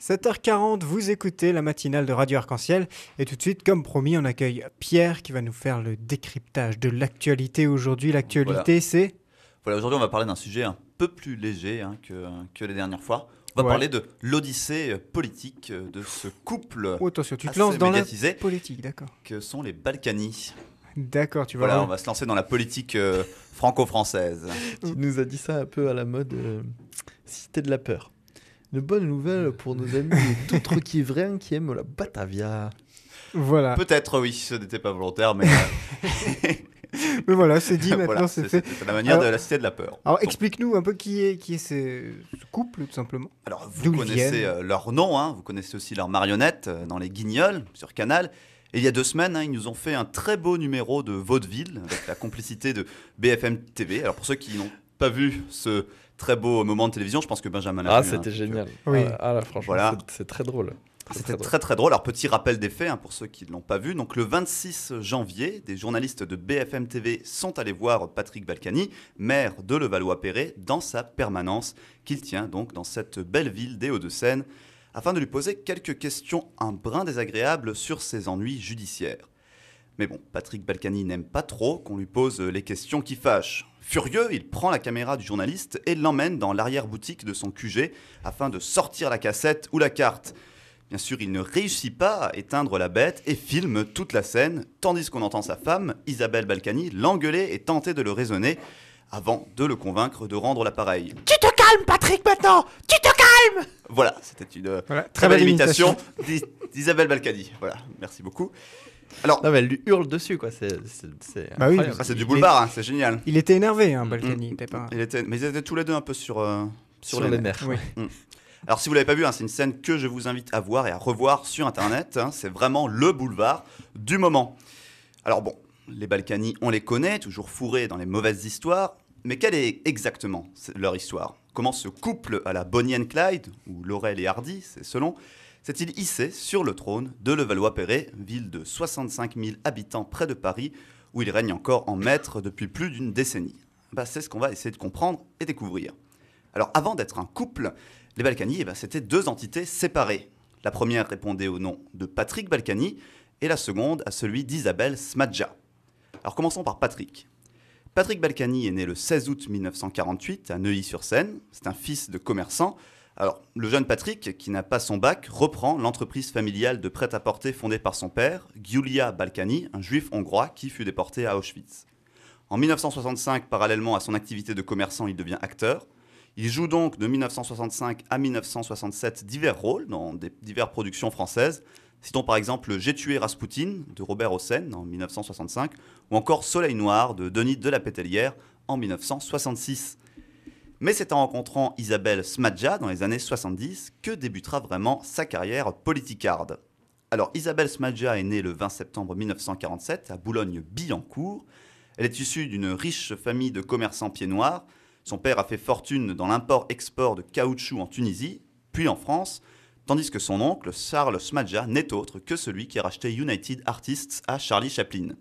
7h40, vous écoutez la matinale de Radio Arc-en-Ciel. Et tout de suite, comme promis, on accueille Pierre qui va nous faire le décryptage de l'actualité aujourd'hui. L'actualité, c'est... Voilà, aujourd'hui, on va parler d'un sujet un peu plus léger que les dernières fois. On va parler de l'odyssée politique de ce couple attention, tu te lances dans médiatisé la politique, d'accord. que sont les Balkany. D'accord, tu vas Voilà, on va se lancer dans la politique franco-française. Tu nous as dit ça un peu à la mode Cité de la peur. Une bonne nouvelle pour nos amis d'autres qui aiment la Batavia. Voilà. Peut-être, oui, ce n'était pas volontaire, mais... Mais voilà, c'est dit, maintenant voilà, c'est fait. C'est la manière de la Cité de la peur. Alors, explique-nous un peu qui est ce couple, tout simplement. Alors, vous connaissez leur nom, hein, vous connaissez aussi leurs marionnettes dans Les Guignols, sur Canal. Et il y a 2 semaines, ils nous ont fait un très beau numéro de vaudeville avec la complicité de BFM TV. Alors, pour ceux qui n'ont pas vu ce très beau moment de télévision, je pense que Benjamin l'a vu. C'était génial. Oui. Franchement, Voilà. c'est très drôle. C'était très très drôle. Alors, petit rappel des faits pour ceux qui ne l'ont pas vu. Donc, le 26 janvier, des journalistes de BFM TV sont allés voir Patrick Balkany, maire de Levallois-Perret, dans sa permanence qu'il tient donc dans cette belle ville des Hauts-de-Seine, afin de lui poser quelques questions un brin désagréables sur ses ennuis judiciaires. Mais bon, Patrick Balkany n'aime pas trop qu'on lui pose les questions qui fâchent. Furieux, il prend la caméra du journaliste et l'emmène dans l'arrière-boutique de son QG afin de sortir la cassette ou la carte. Bien sûr, il ne réussit pas à éteindre la bête et filme toute la scène, tandis qu'on entend sa femme, Isabelle Balkany, l'engueuler et tenter de le raisonner avant de le convaincre de rendre l'appareil. Tu te calmes, Patrick, maintenant. Tu te calmes. Voilà, c'était une très belle imitation d'Isabelle Balkany. Voilà, merci beaucoup. Alors, non, mais elle lui hurle dessus, quoi. C'est Bah oui, ça, c'est du boulevard, c'est génial. Il était énervé, Balkany. Mais ils étaient tous les deux un peu sur les nerfs. Oui. Alors, si vous ne l'avez pas vu, c'est une scène que je vous invite à voir et à revoir sur Internet. C'est vraiment le boulevard du moment. Alors bon, les Balkany, on les connaît, toujours fourrés dans les mauvaises histoires. Mais quelle est exactement leur histoire ? Comment ce couple à la Bonnie and Clyde, ou Laurel et Hardy, c'est selon, s'est-il hissé sur le trône de Levallois-Perret, ville de 65 000 habitants près de Paris, où il règne encore en maître depuis plus d'une décennie ? C'est ce qu'on va essayer de comprendre et découvrir. Alors, avant d'être un couple, les Balkany, c'était 2 entités séparées. La première répondait au nom de Patrick Balkany et la seconde à celui d'Isabelle Smadja. Alors, commençons par Patrick. Patrick Balkany est né le 16 août 1948 à Neuilly-sur-Seine. C'est un fils de commerçant. Alors, le jeune Patrick, qui n'a pas son bac, reprend l'entreprise familiale de prêt-à-porter fondée par son père, Gyula Balkany, un juif hongrois qui fut déporté à Auschwitz. En 1965, parallèlement à son activité de commerçant, il devient acteur. Il joue donc de 1965 à 1967 divers rôles dans diverses productions françaises. Citons par exemple J'ai tué Raspoutine de Robert Hossein en 1965 ou encore Soleil noir de Denis de la Pétellière en 1966. Mais c'est en rencontrant Isabelle Smadja dans les années 70 que débutera vraiment sa carrière politicarde. Alors Isabelle Smadja est née le 20 septembre 1947 à Boulogne-Billancourt. Elle est issue d'une riche famille de commerçants pieds noirs. Son père a fait fortune dans l'import-export de caoutchouc en Tunisie, puis en France, tandis que son oncle, Charles Smadja, n'est autre que celui qui a racheté United Artists à Charlie Chaplin.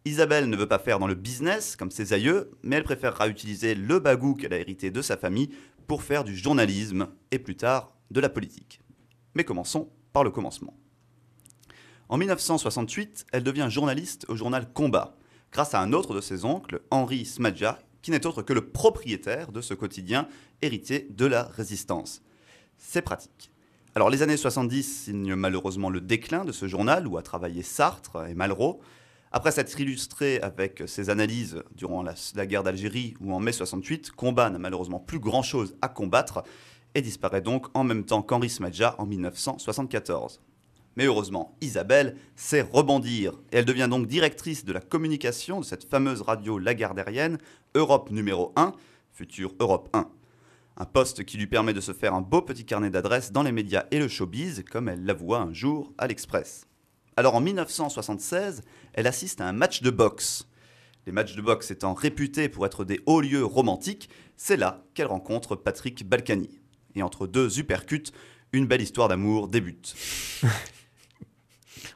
Isabelle ne veut pas faire dans le business, comme ses aïeux, mais elle préférera utiliser le bagou qu'elle a hérité de sa famille pour faire du journalisme et plus tard de la politique. Mais commençons par le commencement. En 1968, elle devient journaliste au journal Combat, grâce à un autre de ses oncles, Henri Smadja, qui n'est autre que le propriétaire de ce quotidien héritier de la Résistance. C'est pratique. Alors les années 70 signent malheureusement le déclin de ce journal où a travaillé Sartre et Malraux. Après s'être illustré avec ses analyses durant la guerre d'Algérie ou en mai 68, Combat n'a malheureusement plus grand-chose à combattre et disparaît donc en même temps qu'Henri Smadja en 1974. Mais heureusement, Isabelle sait rebondir et elle devient donc directrice de la communication de cette fameuse radio lagardérienne Europe numéro 1, future Europe 1. Un poste qui lui permet de se faire un beau petit carnet d'adresses dans les médias et le showbiz, comme elle l'avoua un jour à l'Express. Alors en 1976, elle assiste à un match de boxe. Les matchs de boxe étant réputés pour être des hauts lieux romantiques, c'est là qu'elle rencontre Patrick Balkany. Et entre 2 uppercuts, une belle histoire d'amour débute.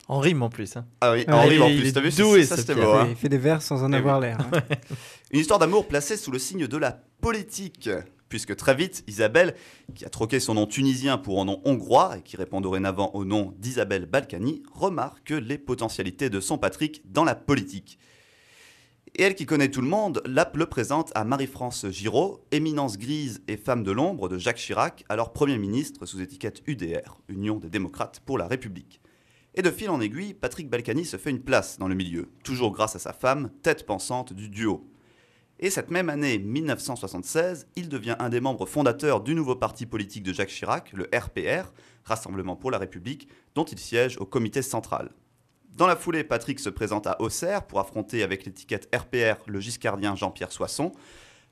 En rime en plus. Hein. Ah oui, en rime en plus. T'as vu, ça c'était beau. Il fait des vers sans en avoir l'air. Une histoire d'amour placée sous le signe de la politique, puisque très vite, Isabelle, qui a troqué son nom tunisien pour un nom hongrois et qui répond dorénavant au nom d'Isabelle Balkany, remarque les potentialités de son Patrick dans la politique. Et elle, qui connaît tout le monde, le présente à Marie-France Giraud, éminence grise et femme de l'ombre de Jacques Chirac, alors Premier ministre sous étiquette UDR, Union des démocrates pour la République. Et de fil en aiguille, Patrick Balkany se fait une place dans le milieu, toujours grâce à sa femme, tête pensante du duo. Et cette même année 1976, il devient un des membres fondateurs du nouveau parti politique de Jacques Chirac, le RPR, Rassemblement pour la République, dont il siège au comité central. Dans la foulée, Patrick se présente à Auxerre pour affronter avec l'étiquette RPR le giscardien Jean-Pierre Soisson.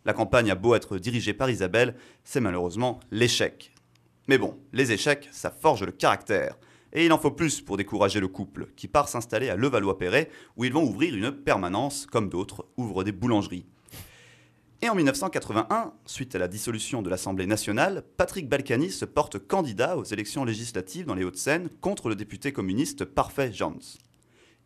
La campagne a beau être dirigée par Isabelle, c'est malheureusement l'échec. Mais bon, les échecs, ça forge le caractère. Et il en faut plus pour décourager le couple, qui part s'installer à Levallois-Perret, où ils vont ouvrir une permanence, comme d'autres ouvrent des boulangeries. Et en 1981, suite à la dissolution de l'Assemblée nationale, Patrick Balkany se porte candidat aux élections législatives dans les Hauts-de-Seine contre le député communiste Parfait Jans.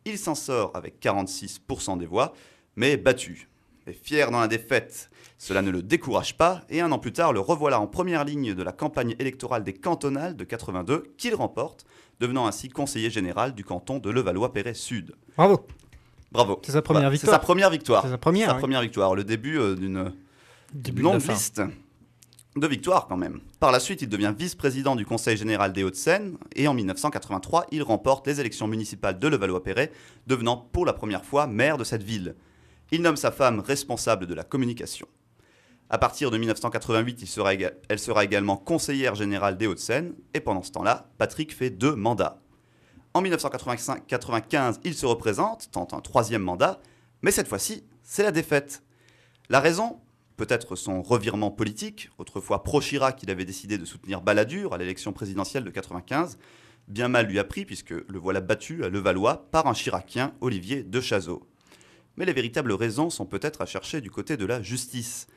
Il s'en sort avec 46% des voix, mais battu. Et fier dans la défaite, cela ne le décourage pas, et un an plus tard, le revoilà en première ligne de la campagne électorale des cantonales de 82, qu'il remporte, devenant ainsi conseiller général du canton de Levallois-Perret Sud. Bravo. Bravo. C'est sa première victoire. C'est sa première victoire. C'est sa première, oui. Première victoire, le début d'une Début de longue la fin. liste de victoires quand même. Par la suite, il devient vice-président du Conseil général des Hauts-de-Seine et en 1983, il remporte les élections municipales de Levallois-Perret, devenant pour la première fois maire de cette ville. Il nomme sa femme responsable de la communication. À partir de 1988, elle sera également conseillère générale des Hauts-de-Seine et pendant ce temps-là, Patrick fait 2 mandats. En 1995, il se représente, tente un 3e mandat, mais cette fois-ci, c'est la défaite. La raison ? Peut-être son revirement politique. Autrefois pro-Chirac, il avait décidé de soutenir Balladur à l'élection présidentielle de 1995. Bien mal lui a pris, puisque le voilà battu à Levallois par un Chiracien, Olivier de Chazeau. Mais les véritables raisons sont peut-être à chercher du côté de la justice.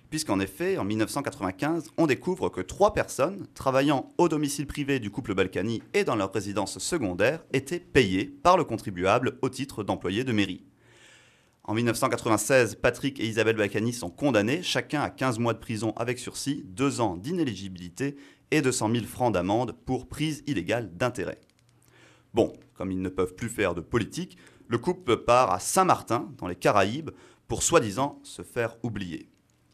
Puisqu'en effet, en 1995, on découvre que 3 personnes, travaillant au domicile privé du couple Balkany et dans leur résidence secondaire, étaient payées par le contribuable au titre d'employés de mairie. En 1996, Patrick et Isabelle Balkany sont condamnés, chacun à 15 mois de prison avec sursis, 2 ans d'inéligibilité et 200 000 francs d'amende pour prise illégale d'intérêt. Bon, comme ils ne peuvent plus faire de politique, le couple part à Saint-Martin, dans les Caraïbes, pour soi-disant se faire oublier.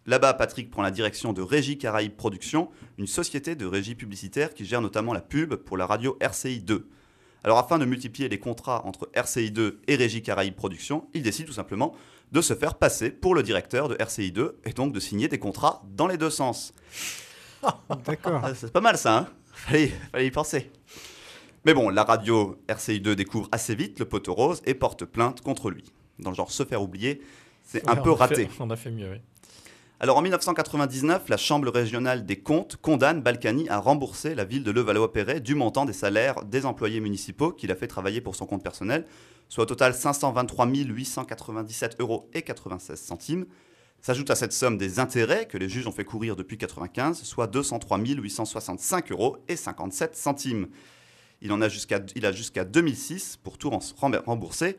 Là-bas, Patrick prend la direction de Régie Caraïbes Productions, une société de régie publicitaire qui gère notamment la pub pour la radio RCI 2. Alors afin de multiplier les contrats entre RCI 2 et Régie Caraïbes Productions, il décide tout simplement de se faire passer pour le directeur de RCI 2 et donc de signer des contrats dans les 2 sens. D'accord. C'est pas mal ça, hein ? Fallait y penser. Mais bon, la radio RCI 2 découvre assez vite le poteau rose et porte plainte contre lui. Dans le genre se faire oublier, c'est un peu raté. On a fait mieux, oui. Alors en 1999, la Chambre régionale des comptes condamne Balkany à rembourser la ville de Levallois-Perret du montant des salaires des employés municipaux qu'il a fait travailler pour son compte personnel, soit au total 523 897,96 €. S'ajoute à cette somme des intérêts que les juges ont fait courir depuis 1995, soit 203 865,57 €. Il a jusqu'à 2006 pour tout rembourser.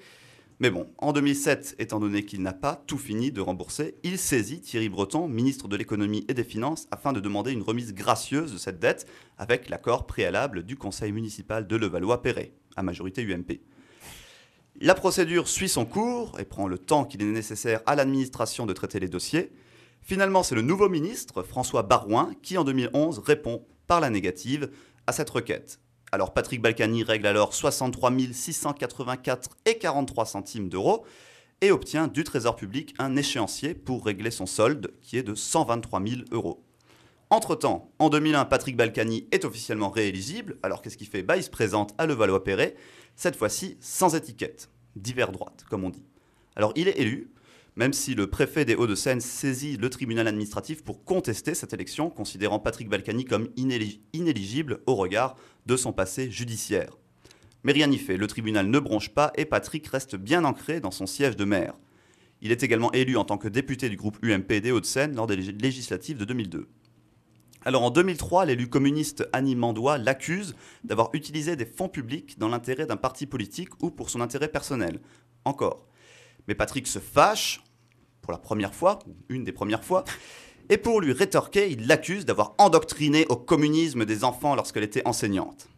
Mais bon, en 2007, étant donné qu'il n'a pas tout fini de rembourser, il saisit Thierry Breton, ministre de l'économie et des finances, afin de demander une remise gracieuse de cette dette avec l'accord préalable du conseil municipal de Levallois-Perret, à majorité UMP. La procédure suit son cours et prend le temps qu'il est nécessaire à l'administration de traiter les dossiers. Finalement, c'est le nouveau ministre, François Baroin, qui en 2011 répond par la négative à cette requête. Alors Patrick Balkany règle alors 63 684,43 € et obtient du Trésor public un échéancier pour régler son solde qui est de 123 000 €. Entre-temps, en 2001, Patrick Balkany est officiellement rééligible. Alors qu'est-ce qu'il fait ? Il se présente à Levallois-Perret, cette fois-ci sans étiquette, d'hiver droite comme on dit. Alors il est élu, même si le préfet des Hauts-de-Seine saisit le tribunal administratif pour contester cette élection, considérant Patrick Balkany comme inéligible au regard de son passé judiciaire. Mais rien n'y fait, le tribunal ne bronche pas et Patrick reste bien ancré dans son siège de maire. Il est également élu en tant que député du groupe UMP des Hauts-de-Seine lors des législatives de 2002. Alors en 2003, l'élu communiste Annie Mandois l'accuse d'avoir utilisé des fonds publics dans l'intérêt d'un parti politique ou pour son intérêt personnel. Encore. Mais Patrick se fâche, pour la première fois, ou une des premières fois, Et pour lui rétorquer, il l'accuse d'avoir endoctriné au communisme des enfants lorsqu'elle était enseignante.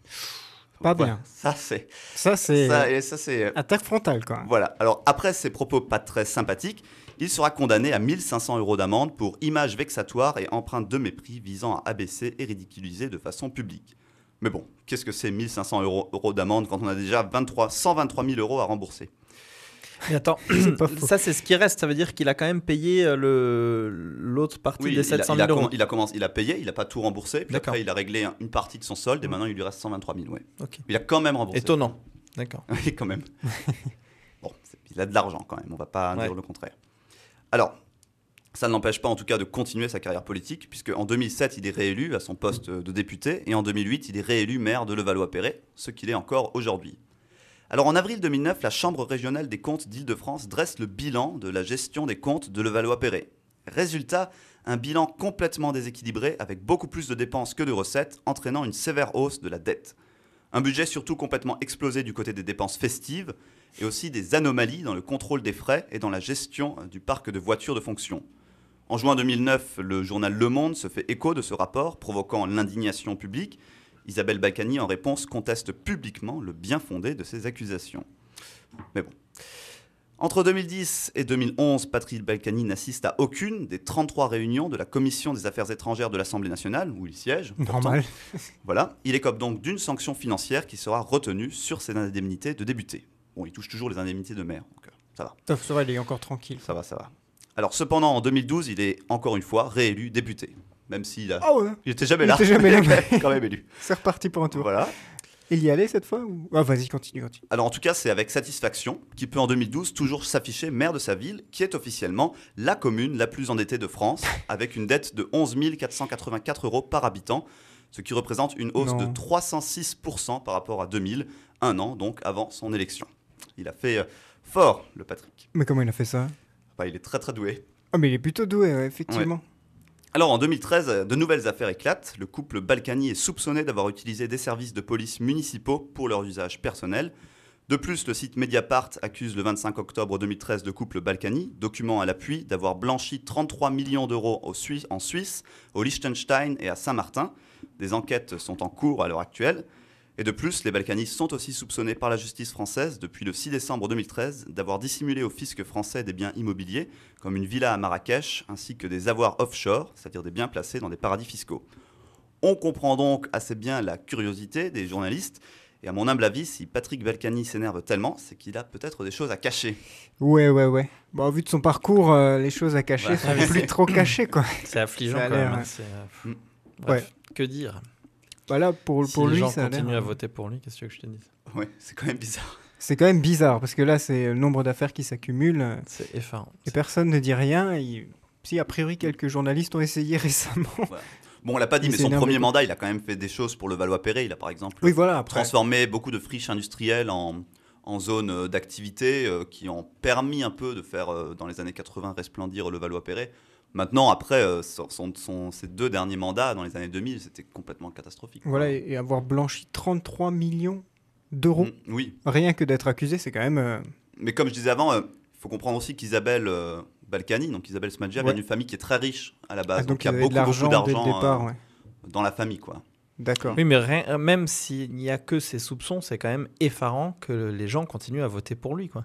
Pas bien. Ça, c'est attaque frontale, quoi. Voilà. Alors, après ces propos pas très sympathiques, il sera condamné à 1 500 € d'amende pour images vexatoires et empreintes de mépris visant à abaisser et ridiculiser de façon publique. Mais bon, qu'est-ce que c'est 1 500 € d'amende quand on a déjà 123 000 € à rembourser? Mais attends, ça c'est ce qui reste, ça veut dire qu'il a quand même payé l'autre partie des 700 000 €. Il a payé, il n'a pas tout remboursé, puis après il a réglé une partie de son solde et maintenant il lui reste 123 000, ouais. Okay. Il a quand même remboursé. Étonnant, d'accord. Oui, quand même. Bon, il a de l'argent quand même, on ne va pas dire le contraire. Alors, ça ne l'empêche pas en tout cas de continuer sa carrière politique, puisque en 2007 il est réélu à son poste de député, et en 2008 il est réélu maire de Levallois-Perret, ce qu'il est encore aujourd'hui. Alors en avril 2009, la Chambre régionale des comptes d'Île-de-France dresse le bilan de la gestion des comptes de Levallois-Perret. Résultat, un bilan complètement déséquilibré avec beaucoup plus de dépenses que de recettes, entraînant une sévère hausse de la dette. Un budget surtout complètement explosé du côté des dépenses festives et aussi des anomalies dans le contrôle des frais et dans la gestion du parc de voitures de fonction. En juin 2009, le journal Le Monde se fait écho de ce rapport, provoquant l'indignation publique. Isabelle Balkany, en réponse, conteste publiquement le bien fondé de ces accusations. Mais bon. Entre 2010 et 2011, Patrick Balkany n'assiste à aucune des 33 réunions de la Commission des Affaires étrangères de l'Assemblée nationale, où il siège. Normal. Voilà. Il écope donc d'une sanction financière qui sera retenue sur ses indemnités de député. Bon, il touche toujours les indemnités de maire, donc ça va. Ça va, il est encore tranquille. Ça va. Alors, cependant, en 2012, il est encore une fois réélu député. Même s'il il était jamais là. Il était jamais là. Il est quand même élu. C'est reparti pour un tour. Voilà. Il y allait cette fois ou... Ah, vas-y, continue. Alors en tout cas, c'est avec satisfaction qu'il peut en 2012 toujours s'afficher maire de sa ville, qui est officiellement la commune la plus endettée de France, avec une dette de 11 484 € par habitant, ce qui représente une hausse de 306% par rapport à 2000, un an donc avant son élection. Il a fait fort, le Patrick. Mais comment il a fait ça? Il est très très doué. Ah, mais il est plutôt doué, effectivement. Ouais. Alors en 2013, de nouvelles affaires éclatent. Le couple Balkany est soupçonné d'avoir utilisé des services de police municipaux pour leur usage personnel. De plus, le site Mediapart accuse le 25 octobre 2013 le couple Balkany, document à l'appui, d'avoir blanchi 33 millions d'euros en Suisse, au Liechtenstein et à Saint-Martin. Des enquêtes sont en cours à l'heure actuelle. Et de plus, les Balkany sont aussi soupçonnés par la justice française depuis le 6 décembre 2013 d'avoir dissimulé au fisc français des biens immobiliers, comme une villa à Marrakech, ainsi que des avoirs offshore, c'est-à-dire des biens placés dans des paradis fiscaux. On comprend donc assez bien la curiosité des journalistes, et à mon humble avis, si Patrick Balkany s'énerve tellement, c'est qu'il a peut-être des choses à cacher. Ouais. Bon, vu de son parcours, les choses à cacher sont plus trop cachées, quoi. C'est affligeant quand même. Bref, que dire? Voilà, pour si lui, les gens ça continuent à voter pour lui, qu'est-ce que tu veux que je te dise? Ouais, c'est quand même bizarre. C'est quand même bizarre, parce que là, c'est le nombre d'affaires qui s'accumulent. C'est effarant. Et personne ne dit rien. Si, a priori, quelques journalistes ont essayé récemment. Voilà. Bon, on l'a pas dit, mais son premier mandat, il a quand même fait des choses pour le Levallois-Perret. Il a par exemple transformé beaucoup de friches industrielles en zones d'activité qui ont permis un peu de faire, dans les années 80, resplendir le Levallois-Perret. Maintenant, après, ces 2 derniers mandats, dans les années 2000, c'était complètement catastrophique. Voilà, et avoir blanchi 33 millions d'euros, oui. Rien que d'être accusé, c'est quand même... Mais comme je disais avant, il faut comprendre aussi qu'Isabelle Balkany, donc Isabelle Smadja, vient d'une famille qui est très riche à la base. Donc il y a beaucoup d'argent départ, dans la famille, quoi. D'accord. Oui, mais même s'il n'y a que ces soupçons, c'est quand même effarant que les gens continuent à voter pour lui, quoi.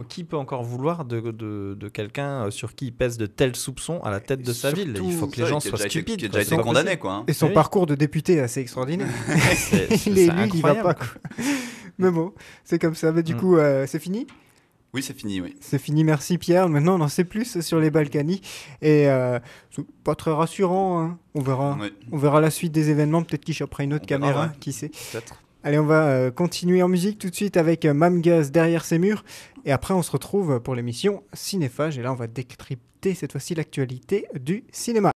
Qui peut encore vouloir de quelqu'un sur qui il pèse de tels soupçons à la tête de sa ville? Il faut que les gens soient stupides. Qui a déjà été condamné, quoi. Et son parcours de député est assez extraordinaire. Il est élu, il va pas, quoi. Mais bon, c'est comme ça. Mais du coup, c'est fini? Oui, c'est fini, oui. C'est fini, merci Pierre. Maintenant, on en sait plus sur les Balkany. Et c'est pas très rassurant, hein. On verra la suite des événements. Peut-être qu'il chopera une autre caméra, qui sait. Peut-être. Allez, on va continuer en musique tout de suite avec Mamgaz derrière ses murs. Et après, on se retrouve pour l'émission Cinéphage. Et là, on va décrypter cette fois-ci l'actualité du cinéma.